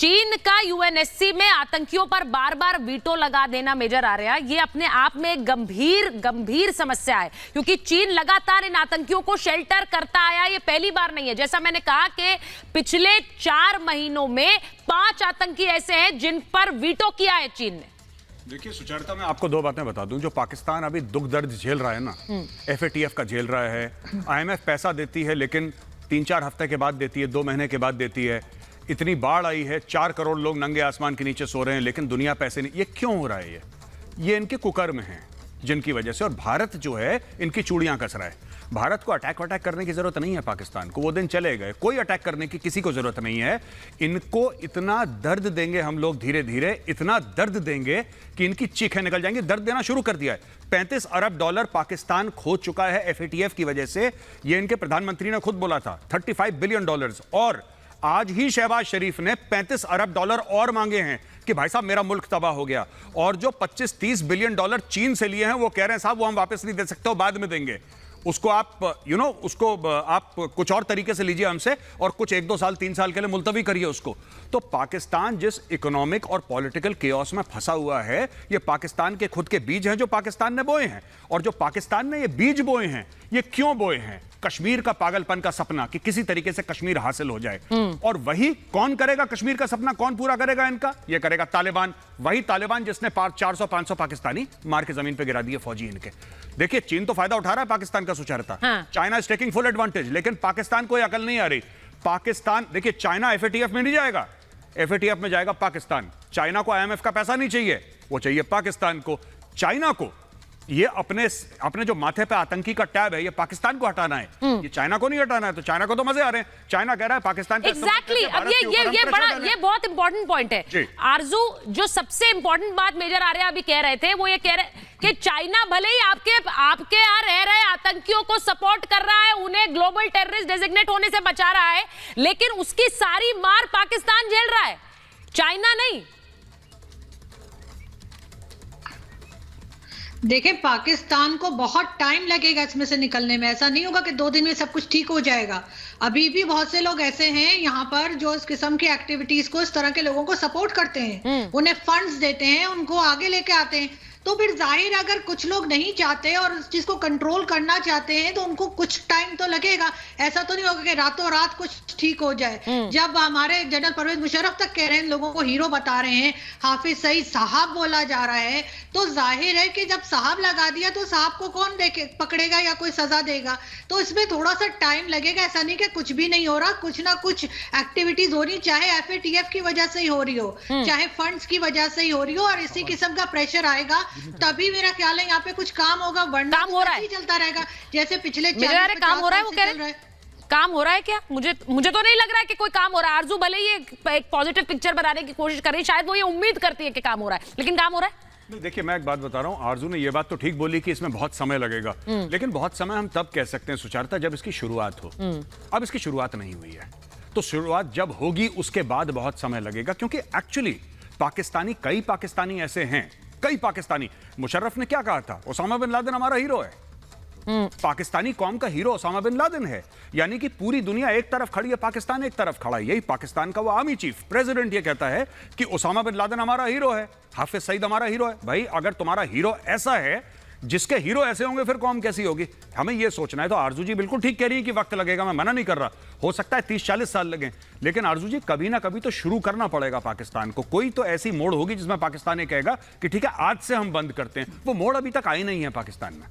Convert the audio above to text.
चीन का यूएनएससी में आतंकियों पर बार बार वीटो लगा देना मेजर आर्या, ये अपने आप में एक गंभीर समस्या है, क्योंकि चीन लगातार इन आतंकियों को शेल्टर करता आया। ये पहली बार नहीं है। जैसा मैंने कहा कि पिछले 4 महीनों में 5 आतंकी ऐसे हैं जिन पर वीटो किया है चीन ने। देखिए सुचरिता, मैं आपको 2 बातें बता दूं। जो पाकिस्तान अभी दुख दर्द झेल रहा है ना, FATF का झेल रहा है। IMF पैसा देती है लेकिन 3-4 हफ्ते के बाद देती है, 2 महीने के बाद देती है। इतनी बाढ़ आई है, 4 करोड़ लोग नंगे आसमान के नीचे सो रहे हैं, लेकिन दुनिया पैसे नहीं। ये क्यों हो रहा है? ये इनके कुकर्म हैं जिनकी वजह से। और भारत जो है इनकी चूड़ियां कस रहा है। भारत को अटैक करने की जरूरत नहीं है पाकिस्तान को, वो दिन चले गए। कोई अटैक करने की किसी को जरूरत नहीं है। इनको इतना दर्द देंगे हम लोग, धीरे धीरे इतना दर्द देंगे कि इनकी चीखें निकल जाएंगी। दर्द देना शुरू कर दिया है। $35 अरब पाकिस्तान खो चुका है FATF की वजह से। ये इनके प्रधानमंत्री ने खुद बोला था, $35 बिलियन। और आज ही शहबाज शरीफ ने $35 अरब और मांगे हैं कि भाई साहब मेरा मुल्क तबाह हो गया। और जो 25-30 बिलियन डॉलर चीन से लिए हैं, वो कह रहे हैं साहब वो हम वापस नहीं दे सकते, वो बाद में देंगे। उसको आप उसको आप कुछ और तरीके से लीजिए हमसे, और कुछ 1-2 साल 3 साल के लिए मुलतवी करिए उसको। तो पाकिस्तान जिस इकोनॉमिक और पॉलिटिकल केओस में फंसा हुआ है, ये पाकिस्तान के खुद के बीज हैं जो पाकिस्तान ने बोए हैं। और जो पाकिस्तान ने ये बीज बोए हैं, ये क्यों बोए हैं? कश्मीर का पागलपन का सपना कि किसी तरीके से कश्मीर हासिल हो जाए। और वही कौन करेगा? कश्मीर का सपना कौन पूरा करेगा इनका? ये करेगा तालिबान। वही तालिबान जिसने 400-500 पाकिस्तानी मार के जमीन पे गिरा दिए फौजी इनके। देखिए चीन तो फायदा उठा रहा है पाकिस्तान का Sucharita. China is taking full advantage, लेकिन पाकिस्तान को अकल नहीं आ रही। पाकिस्तान, देखिए चाइना FATF में नहीं जाएगा, FATF में जाएगा पाकिस्तान। चाइना को IMF का पैसा नहीं चाहिए, वो चाहिए पाकिस्तान को। चाइना को ये अपने जो माथे पे आतंकी का टैब है, ये पाकिस्तान को हटाना है, ये चाइना को नहीं हटाना है। तो चाइना को तो मजे आ रहे हैं। चाइना कह रहा है पाकिस्तान एग्जैक्टली। अब ये बहुत इंपॉर्टेंट पॉइंट है आरजू। जो सबसे इंपॉर्टेंट बात मेजर आर्या अभी कह रहे थे, वो ये कह रहे कि चाइना भले ही आपके यहाँ रह रहे आतंकियों को सपोर्ट कर रहा है, उन्हें ग्लोबल टेररिस्ट डेजिग्नेट होने से बचा रहा है, लेकिन उसकी सारी मार पाकिस्तान झेल रहा है, चाइना नहीं। देखिए पाकिस्तान को बहुत टाइम लगेगा इसमें से निकलने में। ऐसा नहीं होगा कि 2 दिन में सब कुछ ठीक हो जाएगा। अभी भी बहुत से लोग ऐसे हैं यहाँ पर जो इस किस्म की एक्टिविटीज को, इस तरह के लोगों को सपोर्ट करते हैं, उन्हें फंड्स देते हैं, उनको आगे लेके आते हैं। तो फिर जाहिर अगर कुछ लोग नहीं चाहते और इस चीज को कंट्रोल करना चाहते हैं तो उनको कुछ टाइम तो लगेगा। ऐसा तो नहीं होगा कि रातों रात कुछ ठीक हो जाए। जब हमारे जनरल परवेज मुशर्रफ तक कह रहे हैं, लोगों को हीरो बता रहे हैं, हाफिज सईद साहब बोला जा रहा है, तो जाहिर है कि जब साहब लगा दिया तो साहब को कौन पकड़ेगा या कोई सजा देगा? तो इसमें थोड़ा सा टाइम लगेगा। ऐसा नहीं कि कुछ भी नहीं हो रहा, कुछ ना कुछ एक्टिविटीज हो रही, चाहे FATF की वजह से ही हो रही हो, चाहे फंड्स की वजह से ही हो रही हो, और इसी किस्म का प्रेशर आएगा तभी मेरा ख्याल है यहाँ पे कुछ काम होगा, वरना काम हो रहा है, चलता रहेगा जैसे पिछले 40-50 काम हो रहा है। वो कह रहे हैं काम हो रहा है क्या? मुझे तो नहीं लग रहा है कि कोई काम हो रहा है। आरजू भले ही एक पॉजिटिव पिक्चर बनाने की कोशिश कर रही है, शायद वो ये उम्मीद करती है कि काम हो रहा है, लेकिन काम हो रहा है। देखिए मैं एक बात बता रहा हूं, आरजू ने यह बात तो ठीक बोली कि इसमें बहुत समय लगेगा, लेकिन बहुत समय हम तब कह सकते हैं सुचरिता जब इसकी शुरुआत हो। अब इसकी शुरुआत नहीं हुई है, तो शुरुआत जब होगी उसके बाद बहुत समय लगेगा। क्योंकि एक्चुअली कई पाकिस्तानी ऐसे हैं, कई पाकिस्तानी। मुशर्रफ ने क्या कहा था? ओसामा बिन लादेन हमारा हीरो है। पाकिस्तानी कौम का हीरो ओसामा बिन लादेन है। यानी कि पूरी दुनिया एक तरफ खड़ी है, पाकिस्तान एक तरफ खड़ा है। यही पाकिस्तान का वो आर्मी चीफ प्रेसिडेंट ये कहता है कि ओसामा बिन लादेन हमारा हीरो है, हाफिज सईद हमारा हीरो है। भाई अगर तुम्हारा हीरो ऐसा है, जिसके हीरो ऐसे होंगे, फिर कौम कैसी होगी? हमें यह सोचना है। तो आरजू जी बिल्कुल ठीक कह रही है कि वक्त लगेगा, मैं मना नहीं कर रहा, हो सकता है 30-40 साल लगे, लेकिन आरजू जी कभी ना कभी तो शुरू करना पड़ेगा पाकिस्तान को। कोई तो ऐसी मोड़ होगी जिसमें पाकिस्तान ये कहेगा कि ठीक है आज से हम बंद करते हैं। वो मोड़ अभी तक आई नहीं है पाकिस्तान में।